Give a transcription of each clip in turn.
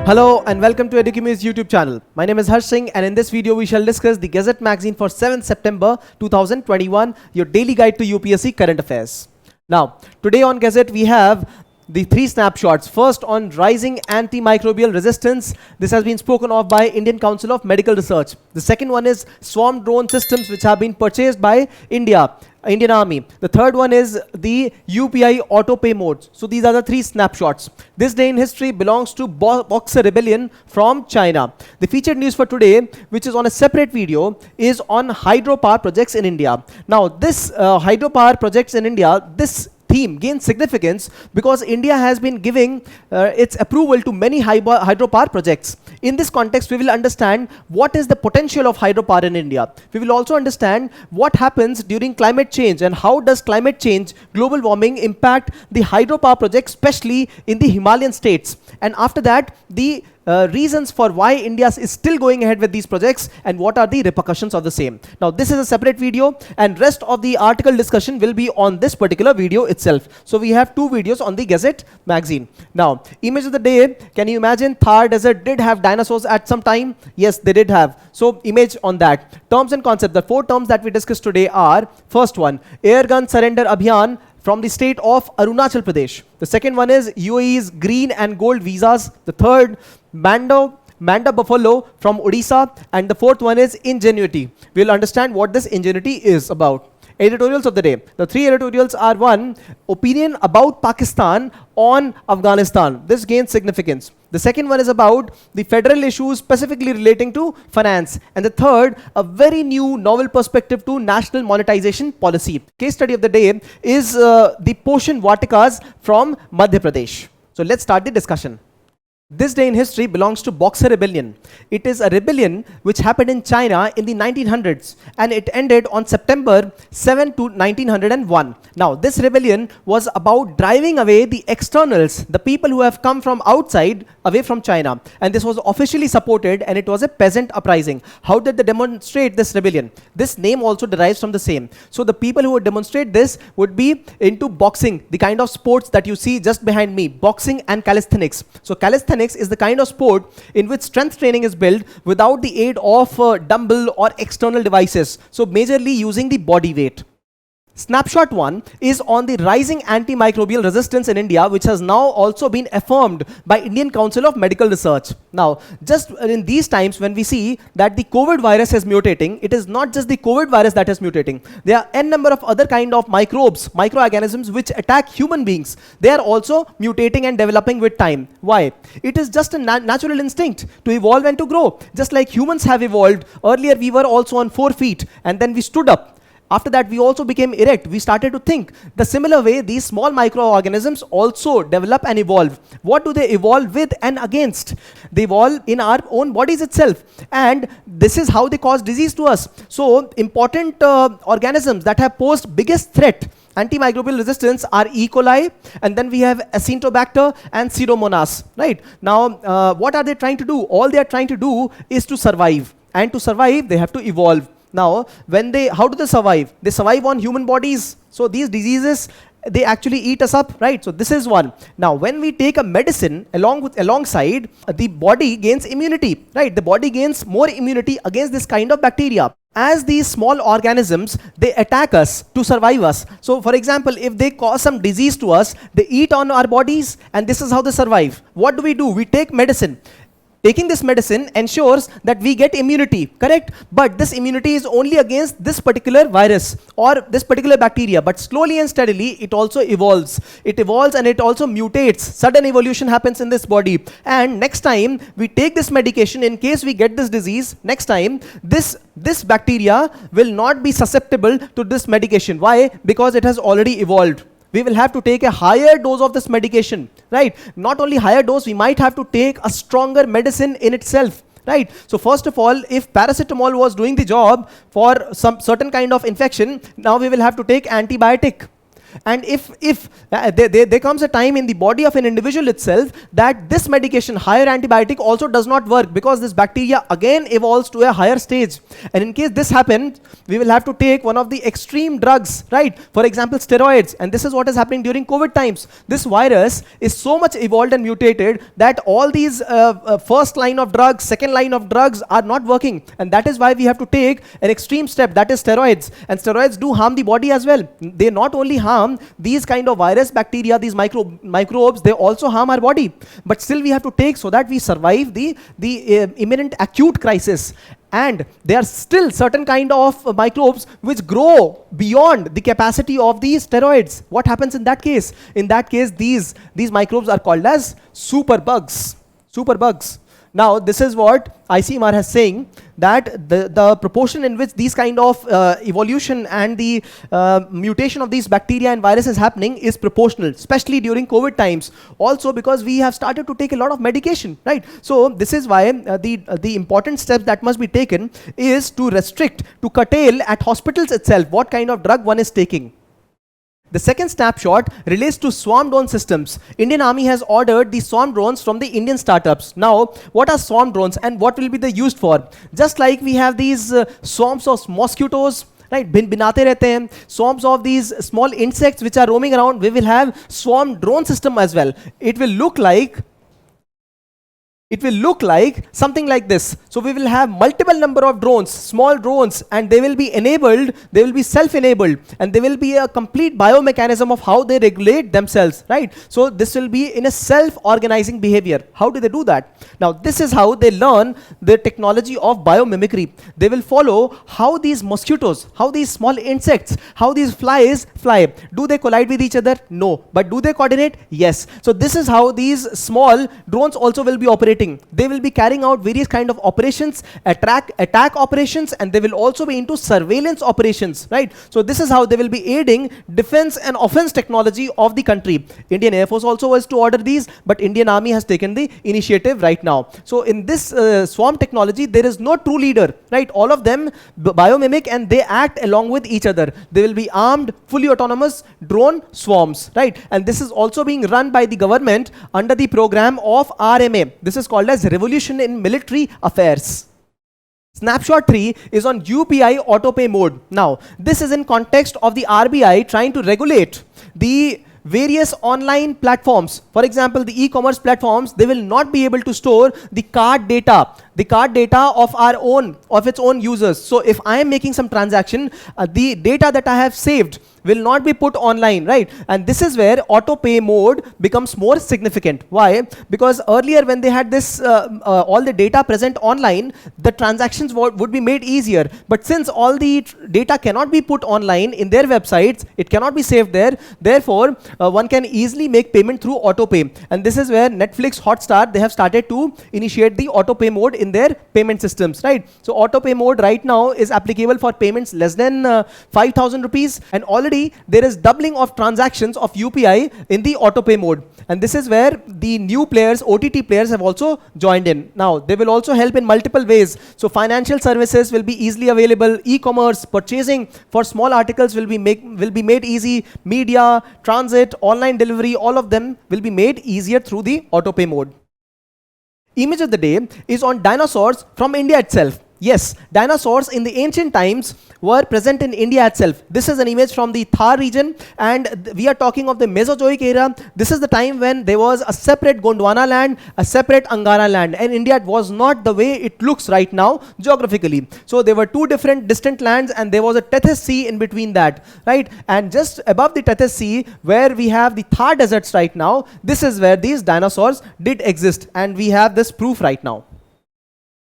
Hello and welcome to Edukemy's YouTube channel. My name is Harsh Singh and in this video we shall discuss the Gazette magazine for 7th September 2021, your daily guide to UPSC current affairs. Now, today on Gazette we have the three snapshots. First, on rising antimicrobial resistance. This has been spoken of by Indian Council of Medical Research. The second one is swarm drone systems which have been purchased by Indian Army. The third one is the UPI auto pay modes. So these are the three snapshots. This day in history belongs to Boxer Rebellion from China. The featured news for today, which is on a separate video, is on hydropower projects in India. Now this hydropower projects in India, this theme gains significance because India has been giving its approval to many hydropower projects. In this context, we will understand what is the potential of hydropower in India. We will also understand what happens during climate change and how does climate change, global warming impact the hydropower projects, especially in the Himalayan states. And after that, the reasons for why India is still going ahead with these projects and what are the repercussions of the same. Now this is a separate video and rest of the article discussion will be on this particular video itself. So we have two videos on the Gazette magazine. Now, image of the day, can you imagine Thar Desert did have dinosaurs at some time? Yes, they did have. So image on that. Terms and concept, the four terms that we discussed today are, first one, Air Gun Surrender Abhiyan from the state of Arunachal Pradesh. The second one is UAE's green and gold visas. The third, Manda Buffalo from Odisha. And the fourth one is Ingenuity. We'll understand what this Ingenuity is about. Editorials of the day. The three editorials are: one, opinion about Pakistan on Afghanistan. This gains significance. The second one is about the federal issues specifically relating to finance. And the third, a very new novel perspective to national monetization policy. Case study of the day is the Poshan Vatikas from Madhya Pradesh. So let's start the discussion. This day in history belongs to Boxer Rebellion. It is a rebellion which happened in China in the 1900s and it ended on September 7 to 1901. Now this rebellion was about driving away the externals, the people who have come from outside away from China, and this was officially supported and it was a peasant uprising. How did they demonstrate this rebellion? This name also derives from the same. So the people who would demonstrate this would be into boxing, the kind of sports that you see just behind me, boxing and calisthenics. So calisthenics is the kind of sport in which strength training is built without the aid of dumbbell or external devices. So majorly using the body weight. Snapshot 1 is on the rising antimicrobial resistance in India, which has now also been affirmed by Indian Council of Medical Research. Now, just in these times when we see that the COVID virus is mutating, it is not just the COVID virus that is mutating. There are n number of other kind of microbes, microorganisms which attack human beings. They are also mutating and developing with time. Why? It is just a natural instinct to evolve and to grow. Just like humans have evolved, earlier we were also on 4 feet and then we stood up. After that, we also became erect. We started to think. The similar way, these small microorganisms also develop and evolve. What do they evolve with and against? They evolve in our own bodies itself. And this is how they cause disease to us. So, important organisms that have posed biggest threat, antimicrobial resistance, are E. coli, and then we have Acinetobacter and Pseudomonas. Right? Now, what are they trying to do? All they are trying to do is to survive. And to survive, they have to evolve. Now, how do they survive? They survive on human bodies. So these diseases, they actually eat us up, right? So this is one. Now, when we take a medicine alongside, the body gains immunity, right? The body gains more immunity against this kind of bacteria. As these small organisms, they attack us to survive us. So for example, if they cause some disease to us, they eat on our bodies and this is how they survive. What do? We take medicine. Taking this medicine ensures that we get immunity, correct? But this immunity is only against this particular virus or this particular bacteria. But slowly and steadily, it also evolves. It evolves and it also mutates. Sudden evolution happens in this body. And next time we take this medication, in case we get this disease, next time this bacteria will not be susceptible to this medication. Why? Because it has already evolved. We will have to take a higher dose of this medication, right? Not only higher dose, we might have to take a stronger medicine in itself, right? So first of all, if paracetamol was doing the job for some certain kind of infection, now we will have to take antibiotic. And if there comes a time in the body of an individual itself that this medication, higher antibiotic, also does not work because this bacteria again evolves to a higher stage. And in case this happens, we will have to take one of the extreme drugs, right? For example, steroids. And this is what is happening during COVID times. This virus is so much evolved and mutated that all these first line of drugs, second line of drugs are not working. And that is why we have to take an extreme step, that is steroids. And steroids do harm the body as well. They not only harm these kind of virus, bacteria, these microbes, they also harm our body. But still we have to take so that we survive the imminent acute crisis. And there are still certain kind of microbes which grow beyond the capacity of these steroids. What happens in that case? In that case, these microbes are called as superbugs. Superbugs. Now, this is what ICMR has saying, that the proportion in which these kind of evolution and the mutation of these bacteria and viruses happening is proportional, especially during COVID times. Also because we have started to take a lot of medication, right? So this is why the important steps that must be taken is to restrict, to curtail at hospitals itself what kind of drug one is taking. The second snapshot relates to swarm drone systems. Indian Army has ordered the swarm drones from the Indian startups. Now, what are swarm drones and what will be they used for? Just like we have these swarms of mosquitoes, right? Binate rehte hain. Swarms of these small insects which are roaming around, we will have swarm drone system as well. It will look like something like this. So we will have multiple number of drones, small drones, and they will be enabled, they will be self-enabled, and there will be a complete biomechanism of how they regulate themselves, right? So this will be in a self-organizing behavior. How do they do that? Now this is how they learn the technology of biomimicry. They will follow how these mosquitoes, how these small insects, how these flies fly. Do they collide with each other? No. But do they coordinate? Yes. So this is how these small drones also will be operating. They will be carrying out various kind of operations, attack operations, and they will also be into surveillance operations, right? So this is how they will be aiding defense and offense technology of the country. Indian Air Force also was to order these, but Indian Army has taken the initiative right now. So in this swarm technology, there is no true leader, right? All of them biomimic and they act along with each other. They will be armed, fully autonomous drone swarms, right? And this is also being run by the government under the program of RMA. This is called as Revolution in Military Affairs. Snapshot 3 is on UPI autopay mode. Now, this is in context of the RBI trying to regulate the various online platforms. For example, the e-commerce platforms, they will not be able to store the card data of its own users. So if I am making some transaction, the data that I have saved will not be put online, right? And this is where auto pay mode becomes more significant. Why? Because earlier when they had this all the data present online, the transactions would be made easier. But since all the data cannot be put online in their websites, it cannot be saved there. Therefore, one can easily make payment through auto pay. And this is where Netflix, Hotstar, they have started to initiate the auto pay mode in their payment systems, right? So auto pay mode right now is applicable for payments less than 5,000 rupees, and already there is doubling of transactions of UPI in the auto pay mode. And this is where the new players, OTT players, have also joined in. Now they will also help in multiple ways. So financial services will be easily available, e-commerce, purchasing for small articles will be made easy, media, transit, online delivery, all of them will be made easier through the auto pay mode. Image of the day is on dinosaurs from India itself. Yes, dinosaurs in the ancient times were present in India itself. This is an image from the Thar region, and we are talking of the Mesozoic era. This is the time when there was a separate Gondwana land, a separate Angara land, and India was not the way it looks right now geographically. So there were two different distant lands, and there was a Tethys Sea in between that, right? And just above the Tethys Sea, where we have the Thar deserts right now, this is where these dinosaurs did exist, and we have this proof right now.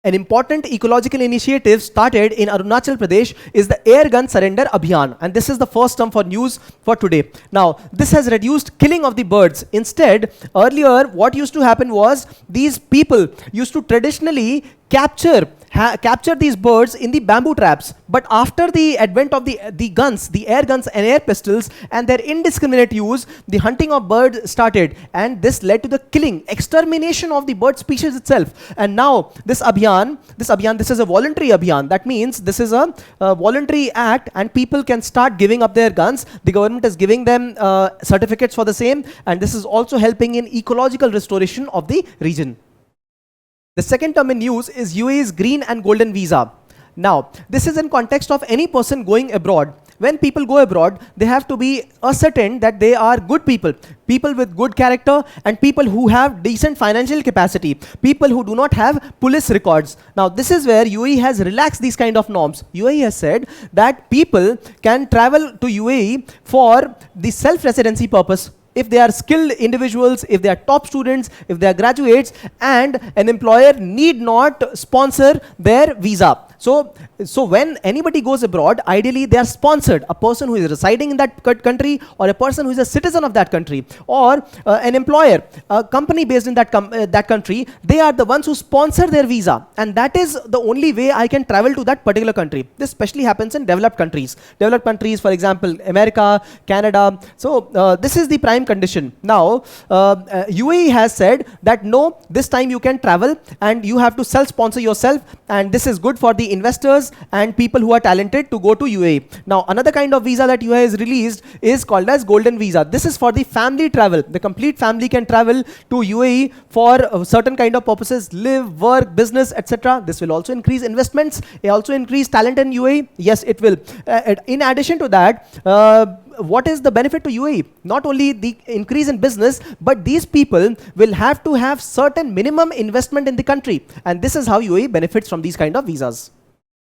An important ecological initiative started in Arunachal Pradesh is the Air Gun Surrender Abhiyan, and this is the first term for news for today. Now, this has reduced killing of the birds. Instead, earlier what used to happen was these people used to traditionally capture capture these birds in the bamboo traps. But after the advent of the guns, the air guns and air pistols, and their indiscriminate use, the hunting of birds started, and this led to the killing, extermination of the bird species itself. And now this Abhiyan, this is a voluntary Abhiyan. That means this is a voluntary act, and people can start giving up their guns. The government is giving them certificates for the same, and this is also helping in ecological restoration of the region. The second term in news is UAE's green and golden visa. Now, this is in context of any person going abroad. When people go abroad, they have to be ascertained that they are good people, people with good character, and people who have decent financial capacity, people who do not have police records. Now, this is where UAE has relaxed these kind of norms. UAE has said that people can travel to UAE for the self-residency purpose. If they are skilled individuals, if they are top students, if they are graduates, and an employer need not sponsor their visa. So when anybody goes abroad, ideally they are sponsored. A person who is residing in that country, or a person who is a citizen of that country, or an employer, a company based in that country, they are the ones who sponsor their visa. And that is the only way I can travel to that particular country. This especially happens in developed countries. Developed countries, for example, America, Canada. So this is the prime condition. Now, UAE has said that no, this time you can travel and you have to self-sponsor yourself, and this is good for the investors and people who are talented to go to UAE. Now, another kind of visa that UAE has released is called as golden visa. This is for the family travel. The complete family can travel to UAE for certain kind of purposes, live, work, business, etc. This will also increase investments. It also increase talent in UAE. Yes, it will. In addition to that, what is the benefit to UAE? Not only the increase in business, but these people will have to have certain minimum investment in the country. And this is how UAE benefits from these kind of visas.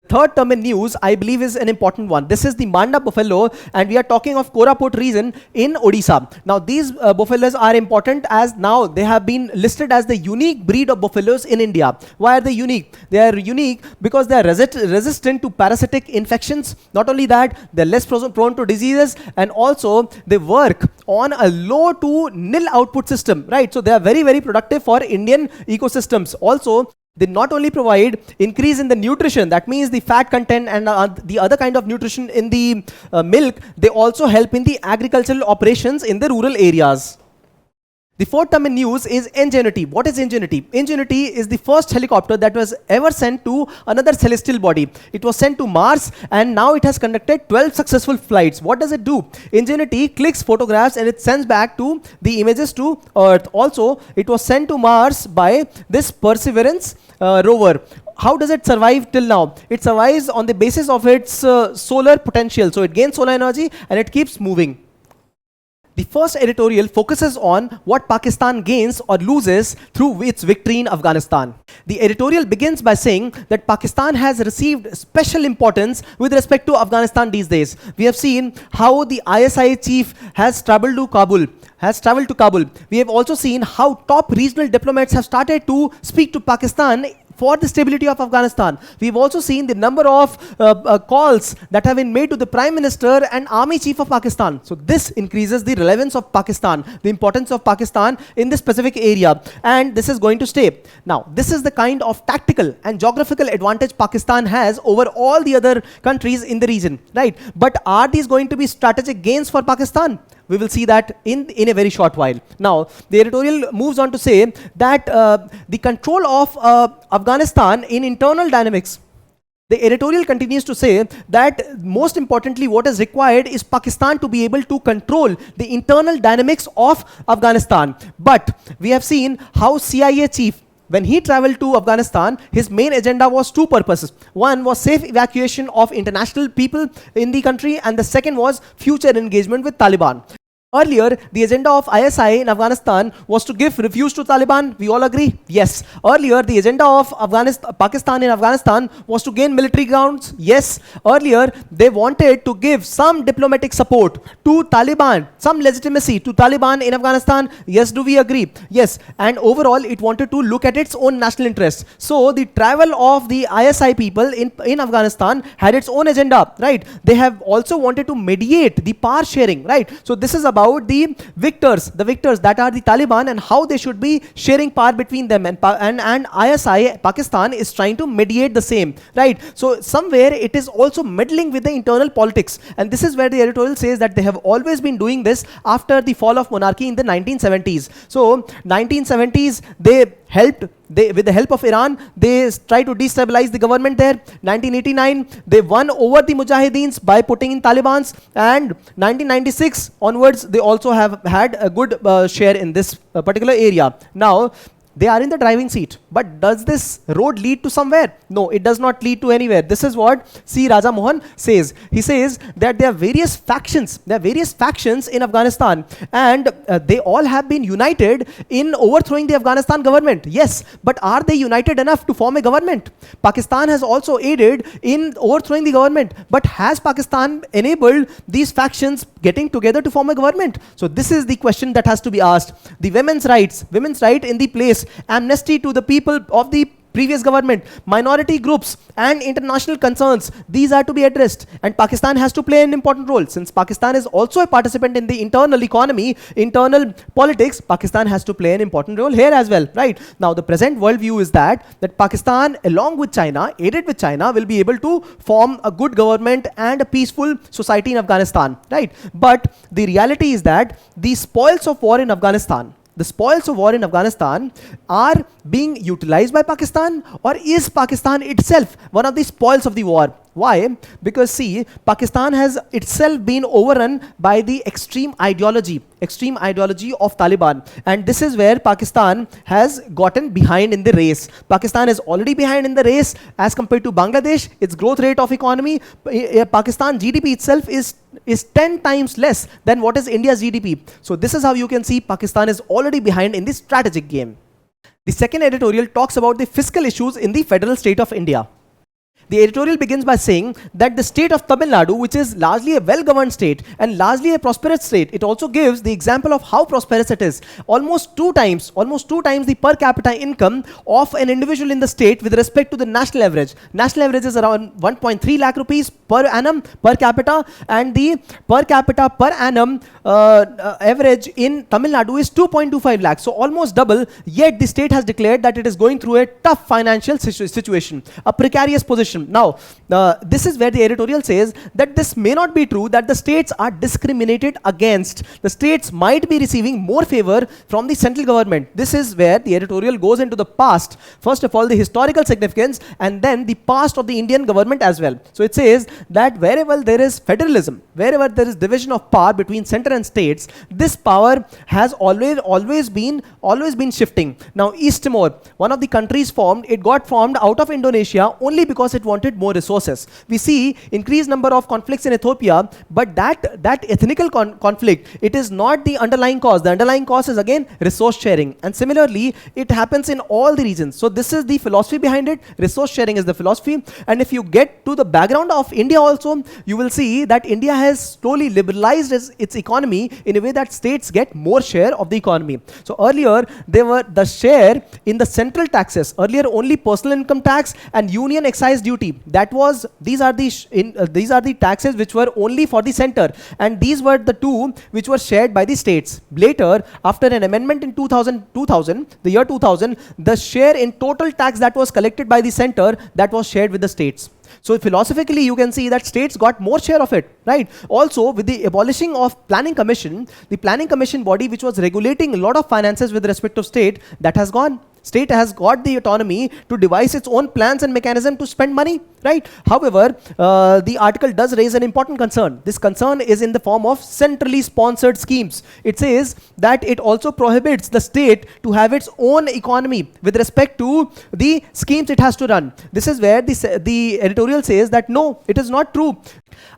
Third term in news, I believe, is an important one. This is the Manda Buffalo, and we are talking of Koraput region in Odisha. Now, these buffaloes are important as now they have been listed as the unique breed of buffaloes in India. Why are they unique? They are unique because they are resistant to parasitic infections. Not only that, they are less prone to diseases, and also they work on a low to nil output system, right? So they are very, very productive for Indian ecosystems. Also, they not only provide increase in the nutrition, that means the fat content and the other kind of nutrition in the milk, they also help in the agricultural operations in the rural areas. The fourth term in news is Ingenuity. What is Ingenuity? Ingenuity is the first helicopter that was ever sent to another celestial body. It was sent to Mars, and now it has conducted 12 successful flights. What does it do? Ingenuity clicks photographs and it sends back to the images to Earth. Also, it was sent to Mars by this Perseverance rover. How does it survive till now? It survives on the basis of its solar potential. So it gains solar energy and it keeps moving. The first editorial focuses on what Pakistan gains or loses through its victory in Afghanistan. The editorial begins by saying that Pakistan has received special importance with respect to Afghanistan these days. We have seen how the ISI chief has traveled to Kabul. We have also seen how top regional diplomats have started to speak to Pakistan for the stability of Afghanistan. We've also seen the number of calls that have been made to the Prime Minister and Army Chief of Pakistan. So this increases the relevance of Pakistan, the importance of Pakistan in this specific area, and this is going to stay. Now, this is the kind of tactical and geographical advantage Pakistan has over all the other countries in the region, right? But are these going to be strategic gains for Pakistan? We will see that in a very short while. Now, the editorial moves on to say that the control of Afghanistan in internal dynamics. The editorial continues to say that most importantly what is required is Pakistan to be able to control the internal dynamics of Afghanistan. But we have seen how CIA chief, when he traveled to Afghanistan, his main agenda was two purposes. One was safe evacuation of international people in the country, and the second was future engagement with Taliban. Earlier, the agenda of ISI in Afghanistan was to give refuge to Taliban. We all agree? Yes. Earlier, the agenda of Pakistan in Afghanistan was to gain military grounds. Yes. Earlier, they wanted to give some diplomatic support to Taliban, some legitimacy to Taliban in Afghanistan. Yes, do we agree? Yes. And overall, it wanted to look at its own national interests. So, the travel of the ISI people in Afghanistan had its own agenda, right? They have also wanted to mediate the power sharing, right? So, this is about about the victors that are the Taliban and how they should be sharing power between them, and ISI, Pakistan, is trying to mediate the same, right? So somewhere it is also meddling with the internal politics, and this is where the editorial says that they have always been doing this after the fall of monarchy in the 1970s. So 1970s with the help of Iran, they tried to destabilize the government there. 1989, they won over the Mujahideens by putting in Talibans, and 1996 onwards, they also have had a good share in this particular area. Now, they are in the driving seat. But does this road lead to somewhere? No, it does not lead to anywhere. This is what C. Raja Mohan says. He says that there are various factions. There are various factions in Afghanistan, and they all have been united in overthrowing the Afghanistan government. Yes, but are they united enough to form a government? Pakistan has also aided in overthrowing the government, but has Pakistan enabled these factions getting together to form a government? So this is the question that has to be asked. The women's right in the place, amnesty to the people of the previous government, minority groups and international concerns, these are to be addressed, and Pakistan has to play an important role. Since Pakistan is also a participant in the internal economy, internal politics, Pakistan has to play an important role here as well, right? Now the present worldview is that Pakistan, along with China, aided with China, will be able to form a good government and a peaceful society in Afghanistan, right? But the reality is that the spoils of war in Afghanistan, are being utilized by Pakistan, or is Pakistan itself one of the spoils of the war? Why? Because see, Pakistan has itself been overrun by the extreme ideology of Taliban, and this is where Pakistan has gotten behind in the race. Pakistan is already behind in the race as compared to Bangladesh. Its growth rate of economy, Pakistan GDP itself is 10 times less than what is India's GDP. So this is how you can see Pakistan is already behind in the strategic game. The second editorial talks about the fiscal issues in the federal state of India. The editorial begins by saying that the state of Tamil Nadu, which is largely a well-governed state and largely a prosperous state, it also gives the example of how prosperous it is. Almost two times the per capita income of an individual in the state with respect to the national average. National average is around 1.3 lakh rupees per annum per capita, and the per capita per annum average in Tamil Nadu is 2.25 lakhs, so almost double. Yet the state has declared that it is going through a tough financial situation, a precarious position. Now, this is where the editorial says that this may not be true, that the states are discriminated against. The states might be receiving more favor from the central government. This is where the editorial goes into the past. First of all, the historical significance, and then the past of the Indian government as well. So it says that wherever there is federalism, wherever there is division of power between center and states, this power has always been shifting. Now, East Timor, one of the countries formed, it got formed out of Indonesia only because it wanted more resources. We see increased number of conflicts in Ethiopia, but that ethnical conflict, it is not the underlying cause. The underlying cause is again resource sharing, and similarly it happens in all the regions. So this is the philosophy behind it. Resource sharing is the philosophy, and if you get to the background of India also, you will see that India has slowly liberalized its economy in a way that states get more share of the economy. So earlier they were the share in the central taxes. Earlier only personal income tax and union excise duty, these are the taxes which were only for the center, and these were the two which were shared by the states. Later, after an amendment in the year 2000, the share in total tax that was collected by the center, that was shared with the states. So philosophically, you can see that states got more share of it, right? Also, with the abolishing of planning commission, the planning commission body which was regulating a lot of finances with respect to state, that has gone. State has got the autonomy to devise its own plans and mechanism to spend money, right? However, the article does raise an important concern. This concern is in the form of centrally sponsored schemes. It says that it also prohibits the state to have its own economy with respect to the schemes it has to run. This is where the editorial says that no, it is not true.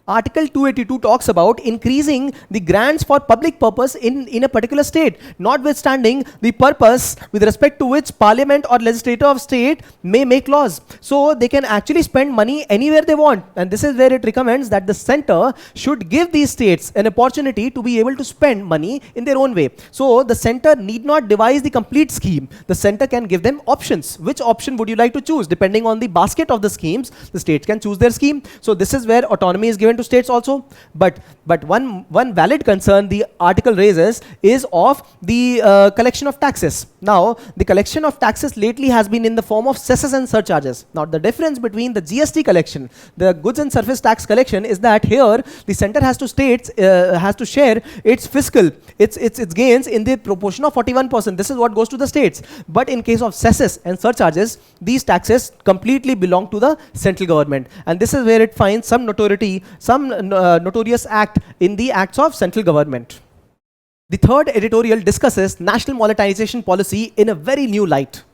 Article 282 talks about increasing the grants for public purpose in a particular state, notwithstanding the purpose with respect to which parliament or legislature of state may make laws. So they can actually spend money anywhere they want, and this is where it recommends that the center should give these states an opportunity to be able to spend money in their own way. So the center need not devise the complete scheme. The center can give them options. Which option would you like to choose? Depending on the basket of the schemes, the states can choose their scheme. So this is where autonomy money is given to states also. But one valid concern the article raises is of the collection of taxes. Now, the collection of taxes lately has been in the form of cesses and surcharges. Now, the difference between the GST collection, the goods and service tax collection, is that here the center has to share its fiscal, its gains in the proportion of 41%. This is what goes to the states. But in case of cesses and surcharges, these taxes completely belong to the central government, and this is where it finds some notoriety, some notorious act in the acts of central government. The third editorial discusses national monetization policy in a very new light.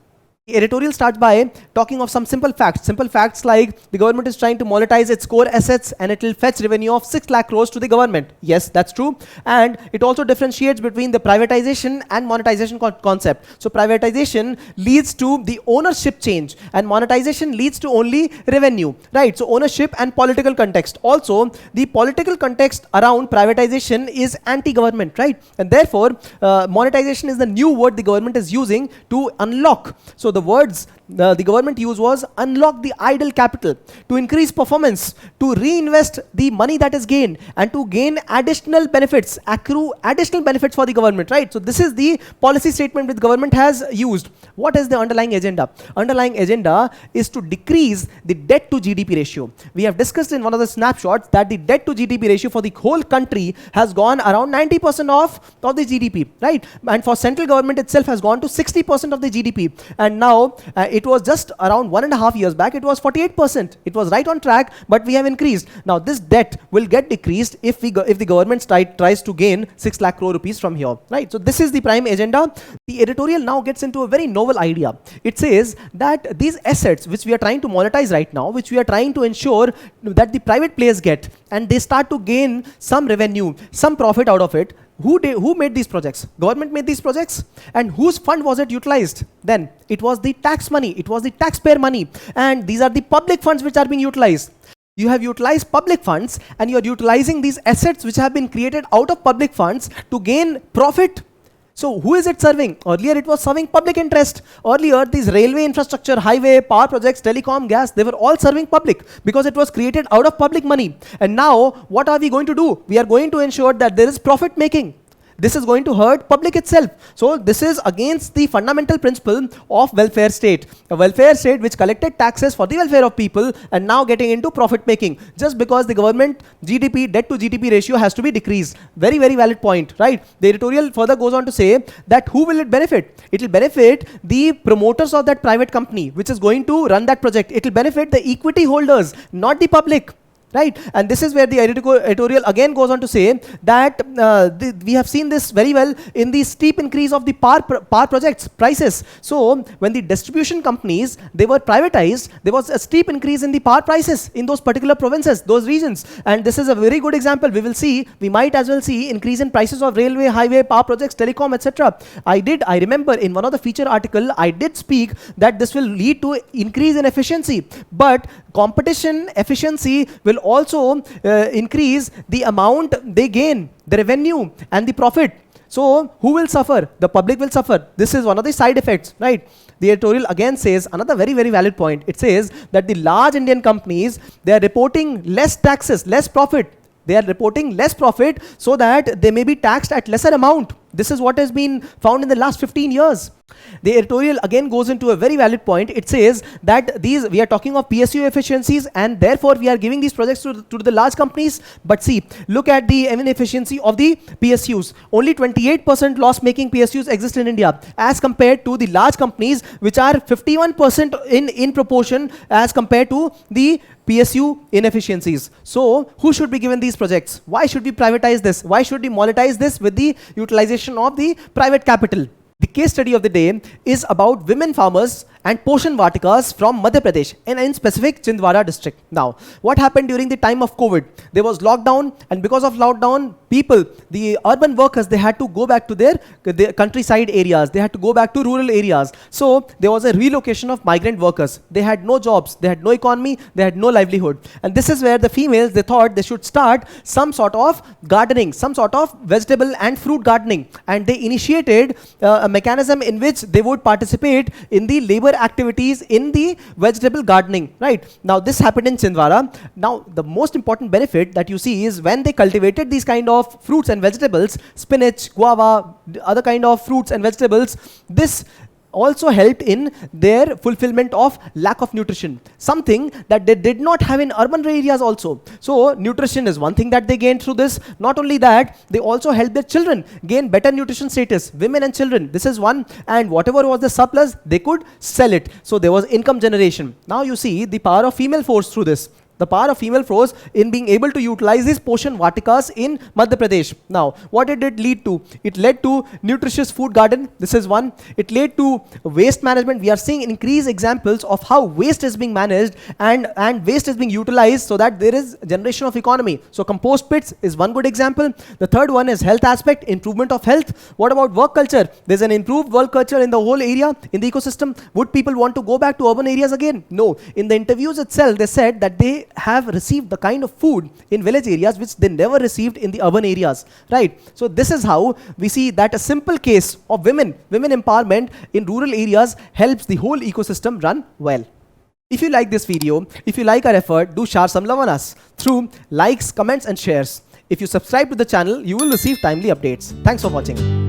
The editorial starts by talking of some simple facts like the government is trying to monetize its core assets and it will fetch revenue of 6 lakh crores to the government. Yes, that's true. And it also differentiates between the privatization and monetization concept. So privatization leads to the ownership change and monetization leads to only revenue, right? So ownership and political context. Also, the political context around privatization is anti-government, right? And therefore, monetization is the new word the government is using to unlock. So the words the government used was unlock the idle capital, to increase performance, to reinvest the money that is gained, and to gain additional benefits, accrue additional benefits for the government, right? So this is the policy statement which the government has used. What is the underlying agenda? Underlying agenda is to decrease the debt to GDP ratio. We have discussed in one of the snapshots that the debt to GDP ratio for the whole country has gone around 90% of the GDP, right? And for central government itself has gone to 60% of the GDP. And now it was just around 1.5 years back, it was 48%. It was right on track, but we have increased. Now this debt will get decreased if the government tries to gain 6 lakh crore rupees from here, right? So this is the prime agenda. The editorial now gets into a very novel idea. It says that these assets which we are trying to monetize right now, which we are trying to ensure that the private players get, and they start to gain some revenue, some profit out of it. Who made these projects? Government made these projects. And whose fund was it utilized? Then it was the tax money, it was the taxpayer money, and these are the public funds which are being utilized. You have utilized public funds and you are utilizing these assets which have been created out of public funds to gain profit. So who is it serving? Earlier it was serving public interest. Earlier these railway infrastructure, highway, power projects, telecom, gas, they were all serving public because it was created out of public money. And now what are we going to do? We are going to ensure that there is profit making. This is going to hurt public itself. So this is against the fundamental principle of welfare state. A welfare state which collected taxes for the welfare of people and now getting into profit making just because the government GDP, debt to GDP ratio has to be decreased. Very, very valid point, right? The editorial further goes on to say that who will it benefit? It will benefit the promoters of that private company which is going to run that project. It will benefit the equity holders, not the public. Right, and this is where the editorial again goes on to say that we have seen this very well in the steep increase of the power projects prices. So when the distribution companies, they were privatized, there was a steep increase in the power prices in those particular provinces, those regions. And this is a very good example. We might as well see increase in prices of railway, highway, power projects, telecom, etc. I remember in one of the feature article, I did speak that this will lead to increase in efficiency, but competition efficiency will also increase the amount they gain, the revenue and the profit. So who will suffer? The public will suffer. This is one of the side effects, right? The editorial again says another very, very valid point. It says that the large Indian companies, they are reporting less taxes, less profit. They are reporting less profit so that they may be taxed at lesser amount. This is what has been found in the last 15 years. The editorial again goes into a very valid point. It says that we are talking of PSU efficiencies and therefore we are giving these projects to the large companies. But see, look at the efficiency of the PSUs. Only 28% loss-making PSUs exist in India as compared to the large companies which are 51% in proportion as compared to the PSU inefficiencies. So who should be given these projects? Why should we privatize this? Why should we monetize this with the utilization of the private capital? The case study of the day is about women farmers and Poshan Vatikas from Madhya Pradesh and in specific Chhindwara district. Now, what happened during the time of COVID? There was lockdown, and because of lockdown, people, the urban workers, they had to go back to their countryside areas. They had to go back to rural areas. So there was a relocation of migrant workers. They had no jobs, they had no economy, they had no livelihood. And this is where the females, they thought they should start some sort of gardening, some sort of vegetable and fruit gardening. And they initiated a mechanism in which they would participate in the labor activities in the vegetable gardening, right? Now this happened in Chhindwara. Now the most important benefit that you see is when they cultivated these kind of fruits and vegetables, spinach, guava, other kind of fruits and vegetables, this also helped in their fulfillment of lack of nutrition, something that they did not have in urban areas also. So nutrition is one thing that they gained through this. Not only that, they also helped their children gain better nutrition status, women and children. This is one, and whatever was the surplus, they could sell it. So there was income generation. Now you see the power of female force through this. The power of female force in being able to utilize these Poshan Vatikas in Madhya Pradesh. Now, what did it lead to? It led to nutritious food garden. This is one. It led to waste management. We are seeing increased examples of how waste is being managed and waste is being utilized so that there is generation of economy. So compost pits is one good example. The third one is health aspect, improvement of health. What about work culture? There's an improved work culture in the whole area, in the ecosystem. Would people want to go back to urban areas again? No. In the interviews itself, they said that they have received the kind of food in village areas which they never received in the urban areas, right? So this is how we see that a simple case of women empowerment in rural areas helps the whole ecosystem run well. If you like this video, if you like our effort, do share some love on us through likes, comments and shares. If you subscribe to the channel, you will receive timely updates. Thanks for watching.